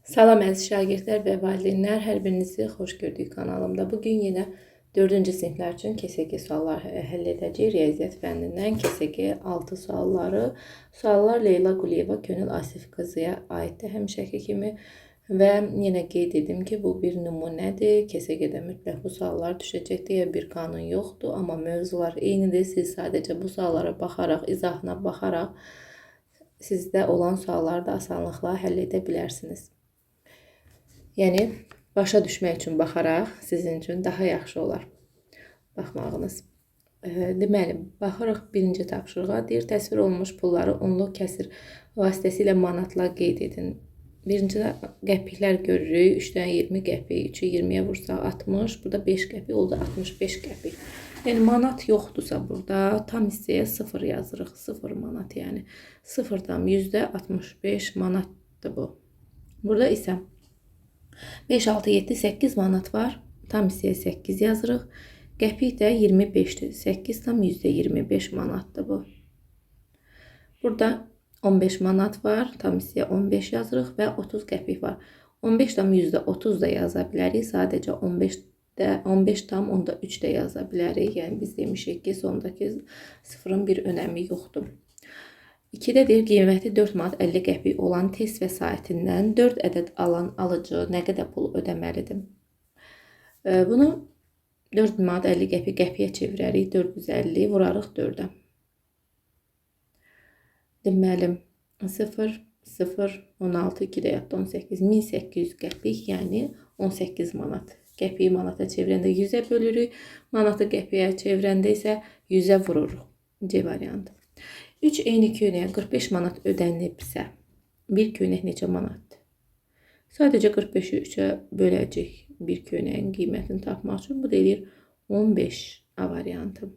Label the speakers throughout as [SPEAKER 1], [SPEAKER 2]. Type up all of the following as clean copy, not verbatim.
[SPEAKER 1] Salam əziz şagirdlər və valideynlər, hər birinizi xoş gördük kanalımda. Bugün yenə 4-cü siniflər üçün KSG suallar həll edəcəyik. Riyaziyyat fənnindən KSG 6 sualları. Suallar Leyla Quliyeva, Könül Asif qızıya aiddir həmişəki kimi. Və yenə qeyd edim ki, bu bir nümunədir. KSG-də mütləq bu suallar düşəcək deyə bir qanun yoxdur. Amma mövzular eynidir. Siz sadəcə bu suallara baxaraq, izahına baxaraq sizdə olan sualları da asanlıqla həll edə bilərsiniz. Yəni, başa düşmək üçün baxaraq sizin üçün daha yaxşı olar baxmağınız. Deməli, baxaraq birinci tapşırığa deyir, təsvir olunmuş pulları onluq kəsir vasitəsilə manatla qeyd edin. Birincidə qəpiklər görürük. 3-dən 20 qəpik, 3-ü 20-yə vursaq 60, burada 5 qəpik oldu 65 qəpik. Yəni, manat yoxdursa burada tam hissəyə 0 yazırıq. 0 manat, yəni 0-dan %65 manatdır bu. Burada isə 5, 6, 7, 8 manat var. Tam hissəyə 8 yazırıq. Qəpik də 25'dir. 8 tam %25 manatdır bu. Burada 15 manat var. Tam hissəyə 15 yazırıq və 30 qəpik var. 15 tam %30 da yaza bilərik. Sadəcə 15 tam onda 3 də yaza bilərik. Yəni biz demişik ki, sondakı sıfırın bir önəmi yoxdur. 2-də deyir, qiyməti 4 manat 50 qəpik olan test vəsaitindən 4 ədəd alan alıcı nə qədər pul ödəməlidir? Bunu 4 manat 50 qəpik qəpiyə çevirərik. 450 vurarıq 4-ə. Deməli, 0, 0, 16, 2-də yatdı 18, 1800 qəpik, yəni 18 manat. Qəpiyi manata çevirəndə 100-ə bölürük. Manatı qəpiyə çevirəndə isə 100-ə vururuq. C variantı. 3 eyni köynəyə 45 manat ödənilibsə, bir köynək neçə manatdır? Sadəcə 45-i 3-ə böləcək bir köynəyin qiymətini tapmaq üçün. Bu deyir 15 A variantı.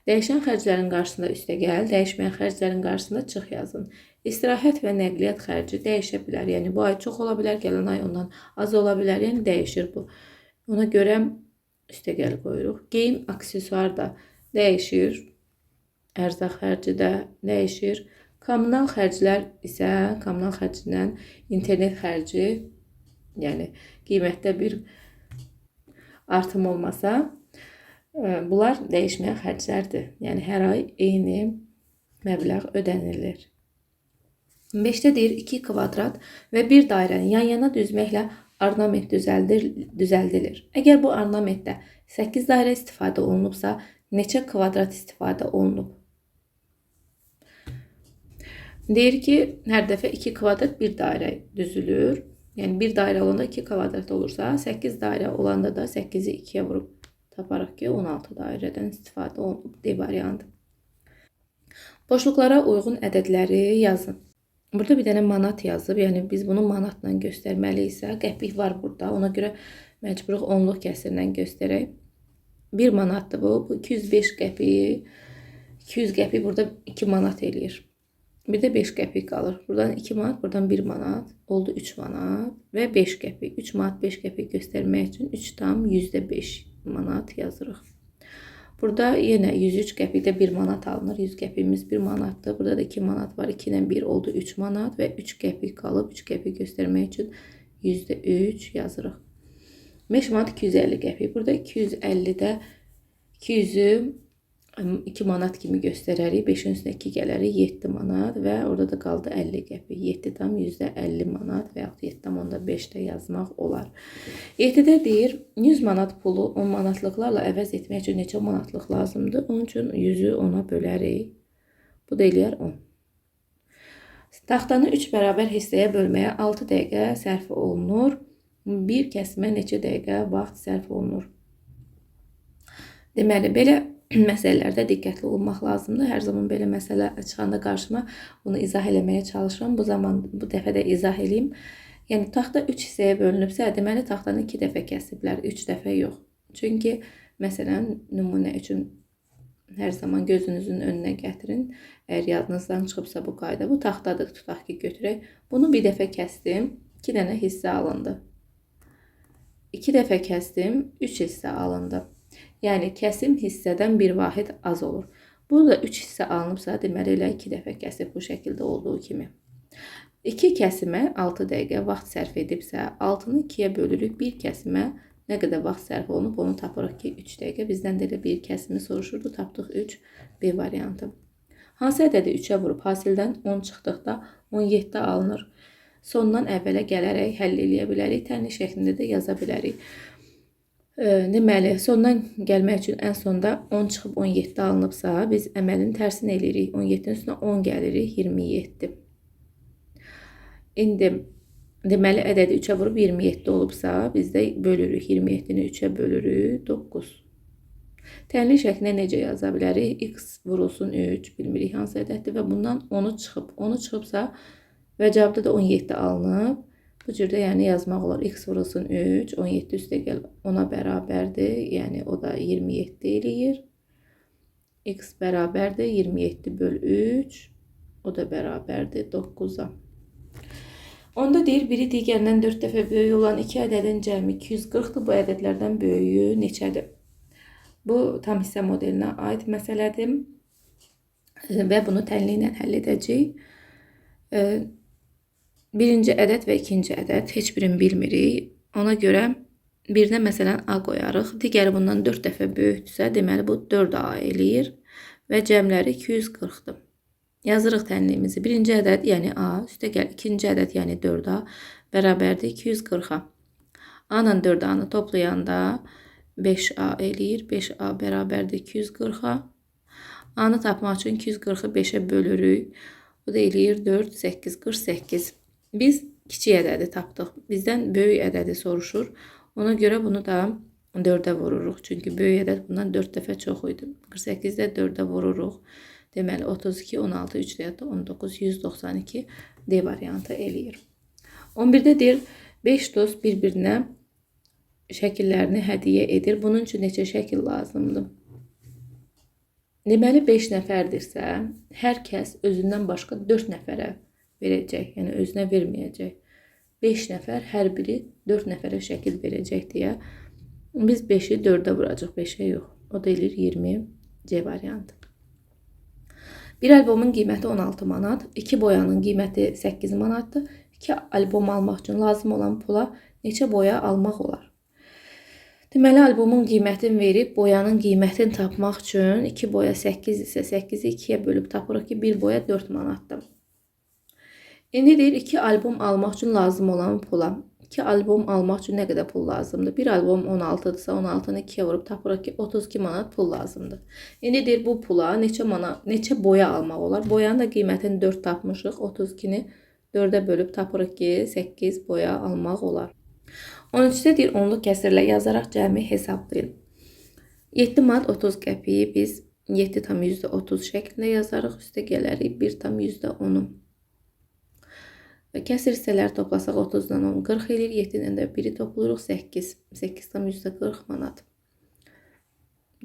[SPEAKER 1] Dəyişən xərclərin qarşısında üstəgəl, dəyişməyən xərclərin qarşısında çıx yazın. İstirahət və nəqliyyat xərci dəyişə bilər. Yəni bu ay çox ola bilər, gələn ay ondan az ola bilər. Yəni dəyişir bu. Ona görə üstəgəl qoyuruq. Geyim, aksesuar da dəyişir. Ərzaq xərci də dəyişir. Kommunal xərclər isə kommunal xərcindən internet xərci, yəni qiymətdə bir artım olmasa, bunlar dəyişməyən xərclərdir. Yəni hər ay eyni məbləğ ödənilir. 5-də deyir 2 kvadrat və bir dairəni yan-yana düzməklə ornament düzəldilir. Əgər bu ornamentdə 8 dairə istifadə olunubsa, neçə kvadrat istifadə olunub? Deyir ki, hər dəfə 2 kvadrat bir dairə düzülür. Yəni bir dairə olanda 2 kvadrat olursa, 8 dairə olanda da 8-i 2-yə vurub taparıq ki, 16 dairədən istifadə olunub. D variantı. Boşluqlara uyğun ədədləri yazın. Burada bir dənə manat yazıb, yəni biz bunu manatla göstərməliyiksə, qəpik var burada. Ona görə məcburuq onluq kəsirlə göstərək. 1 manatdır bu. Bu 205 qəpik. 200 qəpik burada 2 manat eləyir. Bir də 5 qəpik qalır. Buradan 2 manat, buradan 1 manat. Oldu 3 manat və 5 qəpik. 3 manat 5 qəpik göstərmək üçün 3 tam %5 manat yazırıq. Burada yenə 103 qəpikdə 1 manat alınır. 100 qəpiyimiz 1 manatdır. Burada da 2 manat var. 2 ilə 1 oldu 3 manat və 3 qəpik qalıb. 3 qəpik göstərmək üçün %3 yazırıq. 5 manat 250 qəpik. Burada 250-də 200'ü 2 manat kimi göstərərik. 5-in üstünə 2 gələrik. 7 manat və orada da qaldı 50 qəpik. 7 tam %50 manat və yaxud 7 tam onda 5-də yazmaq olar. 7-də deyir 100 manat pulu 10 manatlıqlarla əvəz etmək üçün neçə manatlıq lazımdır? Onun üçün 100'ü 10'a bölərik. Bu da eləyər 10. Taxtanı 3 bərabər hissəyə bölməyə 6 dəqiqə sərf olunur. Bir kəsimə neçə dəqiqə vaxt sərf olunur? Deməli, belə məsələlərdə diqqətli olmaq lazımdır. Hər zaman belə məsələ çıxanda qarşıma bunu izah eləməyə çalışıram. Bu dəfə də izah eləyim. Yəni, taxta 3 hissəyə bölünübsə, deməli, taxtanı 2 dəfə kəsiblər, 3 dəfə yox. Çünki, məsələn, nümunə üçün hər zaman gözünüzün önünə gətirin. Əgər yadınızdan çıxıbsa bu qayda, bu taxtadır, tutaq ki, götürək. Bunu bir dəfə kəsdim, 2 dənə hissə alındı. 2 dəfə kəsdim, 3 hissə alındı. Yəni, kəsim hissədən bir vahid az olur. Burada 3 hissə alınıbsa, deməli, elə 2 dəfə kəsib bu şəkildə olduğu kimi. 2 kəsimə 6 dəqiqə vaxt sərf edibsə, 6-nı 2-yə bölürük. 1 kəsimə nə qədər vaxt sərf olunub, onu tapırıq ki, 3 dəqiqə. Bizdən də elə bir kəsimi soruşurdu. Tapdıq 3, B variantı. Hansı ədədi 3-ə vurub hasildən 10 çıxdıqda 17 alınır? Sondan əvvələ gələrək həll eləyə bilərik. Tənlik şəklində də yaza bilərik. Deməli, sondan gəlmək üçün ən sonda 10 çıxıb 17 alınıbsa, biz əməlin tərsini eləyirik. 17-nin üstünə 10 gəlirik, 27. İndi deməli, ədədi 3-ə vurub 27 olubsa, biz də bölürük. 27-ni 3-ə bölürük, 9. Tənlik şəklində necə yaza bilərik? X vurulsun 3, bilmirik hansı ədəddir və bundan 10'u çıxıb. 10'u çıxıbsa və cavabda da 17 alınıb. Bu cürdə yəni yazmaq olar. X vurulsun 3, 17 üstə gəl 10'a bərabərdir. Yəni o da 27 eləyir. X bərabərdir 27 böl 3. O da bərabərdir 9'a. Onda deyir, biri digərindən 4 dəfə böyük olan 2 ədədin cəmi 240'dır. Bu ədədlərdən böyüyü neçədir? Bu tam hissə modelinə aid məsələdir və bunu tənliklə həll edəcəyik. Birinci ədəd və ikinci ədəd heç birini bilmirik. Ona görə birinə məsələn A qoyarıq. Digəri bundan 4 dəfə böyükdürsə, deməli bu 4A eləyir və cəmləri 240'dır. Yazırıq tənliyimizi. Birinci ədəd yəni A üstə gəl ikinci ədəd yəni 4A bərabərdir 240'a. A ilə 4A'nı toplayanda 5A eləyir. 5A bərabərdir 240'a. A-nı tapmaq üçün 240'ı 5'ə bölürük. Bu da eləyir 4, 8, 48. Biz kiçik ədədi tapdıq. Bizdən böyük ədədi soruşur. Ona görə bunu da 4'ə vururuq. Çünki böyük ədəd bundan 4 dəfə çox idi. 48'də 4'ə vururuq. Deməli 32, 16, 3 də 19, 192 D variantı eləyir. 11'də deyir 5 dost bir-birinə şəkillərini hədiyyə edir. Bunun üçün neçə şəkil lazımdır? Deməli 5 nəfərdirsə, hər kəs özündən başqa 4 nəfərə verəcək. Yəni özünə verməyəcək. 5 nəfər hər biri 4 nəfərə şəkil verəcək deyə biz 5'i 4'ə vuracaq. 5'ə yox. O da eləyir 20 C variantı. Bir albomun qiyməti 16 manat, 2 boyanın qiyməti 8 manatdır. 2 albom almaq üçün lazım olan pula neçə boya almaq olar? Deməli, albomun qiymətini verib, boyanın qiymətini tapmaq üçün 2 boya 8 isə 8'i 2'yə bölüb tapırıq ki, 1 boya 4 manatdır. İndi deyir, 2 albom almaq üçün lazım olan pula. 2 albom almaq üçün nə qədər pul lazımdır? Bir albom 16'dırsa 16'nı 2'yə vurub tapırıq ki, 32 manat pul lazımdır. İndi deyir, bu pula neçə boya almaq olar? Boyanın da qiymətini 4 tapmışıq. 32'ni 4'ə bölüb tapırıq ki, 8 boya almaq olar. 13'də deyir, onluq kəsrlə yazaraq cəmi hesablayın. 7 manat 30 qəpiyi biz 7,30 şəklində yazarıq. Üstə gələrik 1,10'u. Və kəsir hissələri toplasaq 30'dan 10 40 eləyir. 7'dən də 1'i toplayırıq 8. 8,40 manat.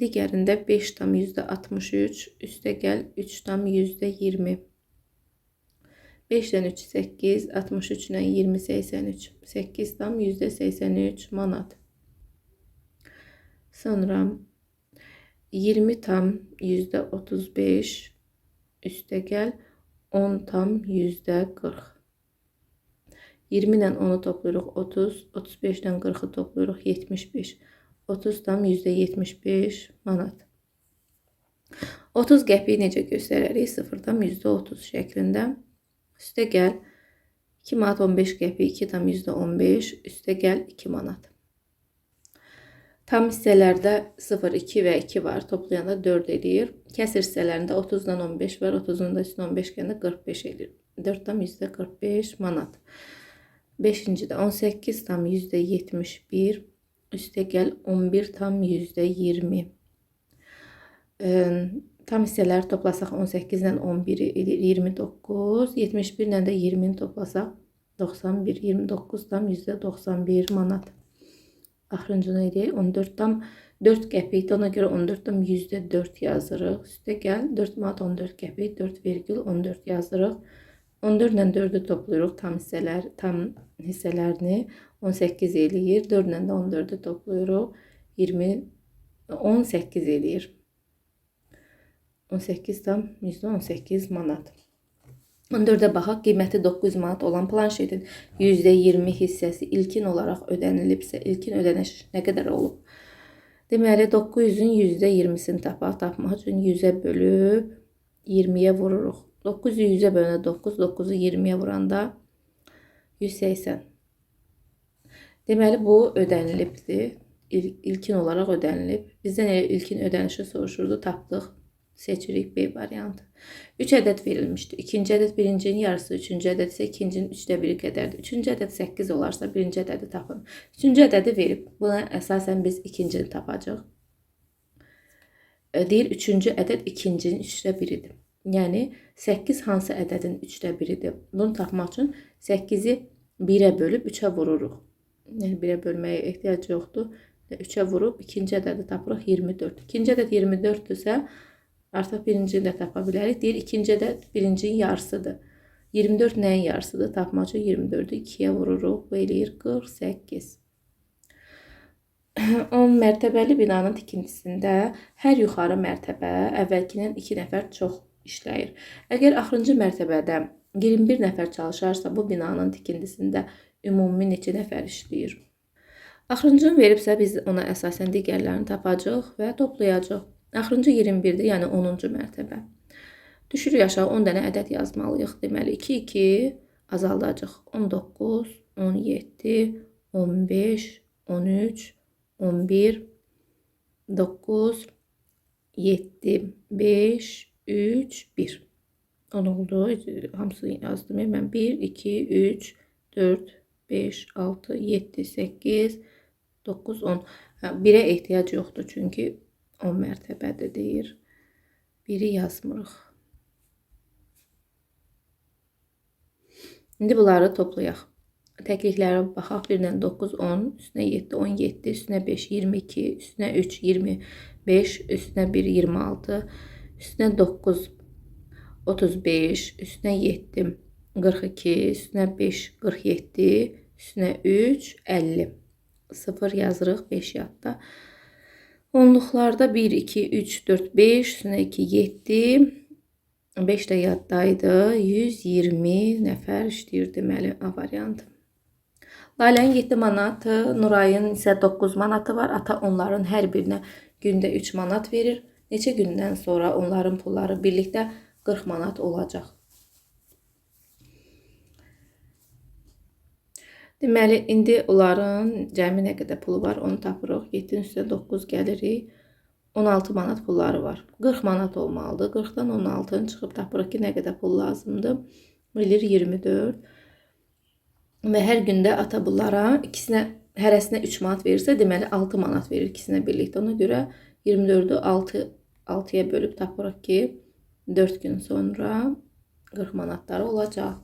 [SPEAKER 1] Digərində 5,63 üstə gəl 3,20. 5'dən 3 8, 63'dən 20 83. 8,83 manat. Sonra 20,35 üstə gəl 10,40. 20 ilə 10'u toplayırıq 30, 35'dən 40'ı toplayırıq 75. 30,75 manat. 30 qəpiyi necə göstərərik? 0,30 şəklində. Üstə gəl 2 manat 15 qəpiyi 2,15 üstə gəl 2 manat. Tam hissələrdə 0, 2 və 2 var. Toplayanda 4 eləyir. Kəsir hissələrində 30'dan 15 var. 30'un da üstünə 15 gəndə 45 eləyir. 4,45 manat. 5-ci də 18,71 üstə gəl 11,20. Tam hissələri toplasaq 18-dən 11'i edir 29. 71-dən də 20'ni toplasaq 91. 29,91 manat. Axırıncını edək. 14,4 qəpikdir. Ona görə 14,4 yazırıq. Üstə gəl 4 manat 14 qəpik 4,14 yazırıq. 14 ilə 4'ü toplayırıq tam hissələrini 18 eləyir. 4 ilə də 14'ü toplayırıq 18 eləyir. 18,18 manat. 14-ə baxaq. Qiyməti 900 manat olan planşetin %20 hissəsi ilkin olaraq ödənilibsə, ilkin ödəniş nə qədər olub? Deməli 900-ün %20-sini tapaq. Tapmaq üçün 100-ə bölüb 20-yə vururuq. 900-ü 100-ə bölünə 9, 9-u 20-yə vuranda 180. Deməli bu ödənilibdir. İlkin olaraq ödənilib. Bizdən elə ilkin ödənişi soruşurdu, tapdıq. Seçirik B variantı. 3 ədəd verilmişdi. İkinci ədəd birincinin yarısı, üçüncü ədəd isə ikincinin 3də 1-i qədərdir. Üçüncü ədəd 8 olarsa birinci ədədi tapın. Üçüncü ədədi verib. Buna əsasən biz ikincini tapacaq. Deyir, üçüncü ədəd ikincinin 3də 1-idir. Yəni 8 hansı ədədin 3də 1-idir? Bunu tapmaq üçün 8-i 1-ə bölüb 3-ə vururuq. Yəni 1-ə bölməyə ehtiyac yoxdur. 3-ə vurub ikinci ədədi tapırıq 24. İkinci ədəd 24-dürsə artıq birincini də tapa bilərik. Deyir, ikinci ədəd birincinin yarısıdır. 24 nəyin yarısıdır? Tapmaq üçün 24-ü 2-yə vururuq. Bu eləyir 48. 10 mərtəbəli binanın tikintisində hər yuxarı mərtəbə əvvəlkindən 2 nəfər çox işləyir. Əgər axırıncı mərtəbədə 21 nəfər çalışarsa, bu binanın tikintisində ümumi neçə nəfər işləyir? Axırıncını veribsə, biz ona əsasən digərlərini tapacaq və toplayacaq. Axırıncı 21-dir, yəni 10-cu mərtəbə. Düşürük aşağı 10 dənə ədəd yazmalıyıq. Deməli 2, 2 azaldacaq. 19, 17, 15, 13, 11, 9, 7, 5, 3, 1. 10 oldu. Hamısını yazdım. Mən 1, 2, 3, 4, 5, 6, 7, 8, 9, 10. 1-ə ehtiyac yoxdur çünki 10 mərtəbədir deyir. 1-i yazmırıq. İndi bunları toplayaq. Təkliklərə baxaq. 1-dən 9, 10, üstünə 7, 17, üstünə 5, 22, üstünə 3, 25, üstünə 1, 26, üstünə 9, 35, üstünə 7, 42, üstünə 5, 47, üstünə 3, 50. 0 yazırıq, 5 yadda. Onluqlarda 1, 2, 3, 4, 5, üstünə 2, 7, 5 də yaddaydı. 120 nəfər işləyir deməli A variantı. Lalənin 7 manatı, Nurayın isə 9 manatı var. Ata onların hər birinə gündə 3 manat verir. Neçə gündən sonra onların pulları birlikdə 40 manat olacaq. Deməli, indi onların cəmi nə qədər pulu var, onu tapırıq. 7-nin üstə 9 gəlirik. 16 manat pulları var. 40 manat olmalıdır. 40-dan 16-nı çıxıb tapırıq ki, nə qədər pul lazımdır. Bilir 24. Və hər gündə ata bunlara hərəsinə 3 manat verirsə, deməli 6 manat verir ikisinə birlikdə. Ona görə 24-ü 6-ya bölüb tapırıq ki, 4 gün sonra 40 manatları olacaq.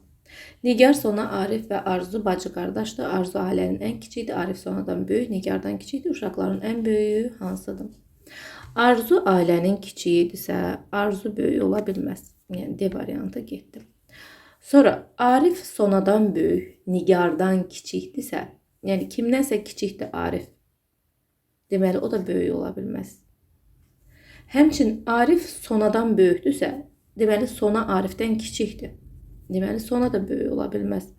[SPEAKER 1] Nigar, Sona, Arif və Arzu bacı qardaşdır. Arzu ailənin ən kiçiyidir. Arif Sonadan böyük, Nigardan kiçikdir. Uşaqların ən böyüyü hansıdır? Arzu ailənin kiçiyidirsə, Arzu böyük ola bilməz. Yəni D variantı getdi. Sonra Arif Sonadan böyük, Nigardan kiçikdirsə, yəni kimdənsə kiçikdir Arif. Deməli o da böyük ola bilməz. Həmçinin Arif Sonadan böyükdürsə, deməli Sona Arifdən kiçikdir. Deməli, Sona da böyük ola bilməz.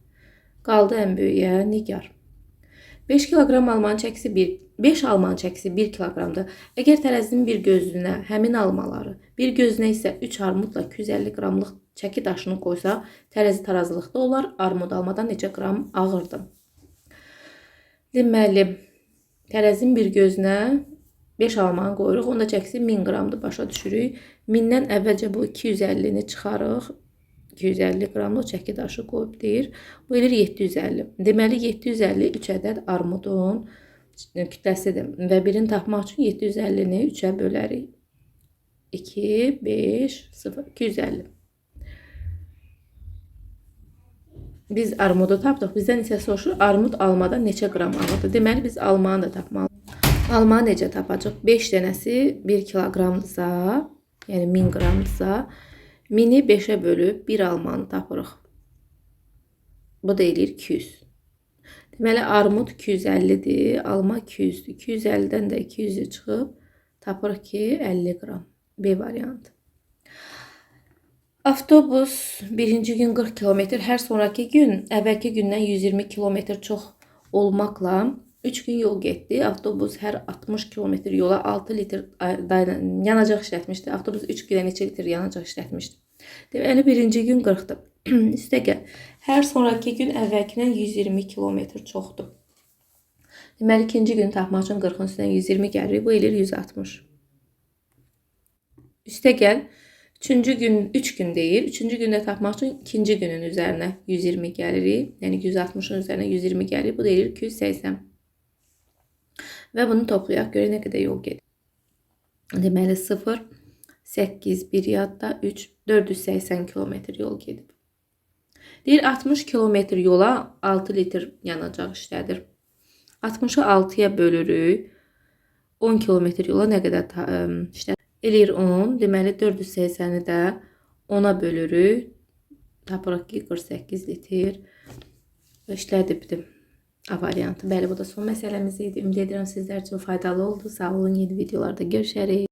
[SPEAKER 1] Qaldı ən böyüyə Nigar. 5 kiloqram almanın çəkisi 5 almanın çəkisi 1 kiloqramdır. Əgər tərəzinin bir gözünə həmin almaları, bir gözünə isə 3 armudla 250 qramlıq çəki daşını qoysa, tərəzi tarazılıqda olar. Armud almadan neçə qram ağırdır? Deməli, tərəzinin bir gözünə 5 almanı qoyuruq. Onda çəkisi 1000 qramdır, başa düşürük. 1000-dən əvvəlcə bu 250-ni çıxarıq. 250 qramlıq çəki daşı qoyub deyir. Bu eləyir 750. Deməli 750 3 ədəd armudun kütləsidir. Və birini tapmaq üçün 750-ni 3-ə bölərik. 2, 5, 0, 250. Biz armudu tapdıq. Bizdən isə soruşur, armud almadan neçə qram ağırdır? Deməli biz almanı da tapmalıyıq. Almanı necə tapacaq? 5 dənəsi 1 kiloqramdırsa, yəni 1000 qramdırsa, 1000-i 5-ə bölüb 1 almanı tapırıq. Bu da eləyir 200. Deməli, armud 250-dir, alma 200-dür. 250-dən də 200-ü çıxıb tapırıq ki, 50 qram. B variantı. Avtobus birinci gün 40 kilometr, hər sonraki gün əvvəlki gündən 120 kilometr çox olmaqla 3 gün yol getdi. Avtobus hər 60 kilometr yola 6 litr yanacaq işlətmişdi. Avtobus 3 gündə neçə litr yanacaq işlətmişdi? Deməli birinci gün 40-dır. Üstəgəl hər sonraki gün əvvəlkindən 120 kilometr çoxdur. Deməli ikinci günü tapmaq üçün 40-ın üstündən 120 gəlirik. Bu eləyir 160. Üstəgəl üçüncü gün 3 gün deyil. Üçüncü gündə tapmaq üçün ikinci günün üzərinə 120 gəlirik. Yəni 160-ın üzərinə 120 gəlirik. Bu da eləyir 280. Və bunu toplayaq. Görək nə qədər yol gedir. Deməli 0, 8, 1 yadda 3, 480 kilometr yol gedib. Deyir 60 kilometr yola 6 litr yanacaq işlədir. 60'ı 6'ya bölürük. 10 kilometr yola nə qədər işlədir? Eləyir 10. Deməli 480'i də 10'a bölürük. Tapırıq ki 48 litr işlədibdir. A variantı. Bəli, bu da son məsələmiz idi. Ümid edirəm sizlər üçün faydalı oldu. Sağ olun. Yeni videolarda görüşərik.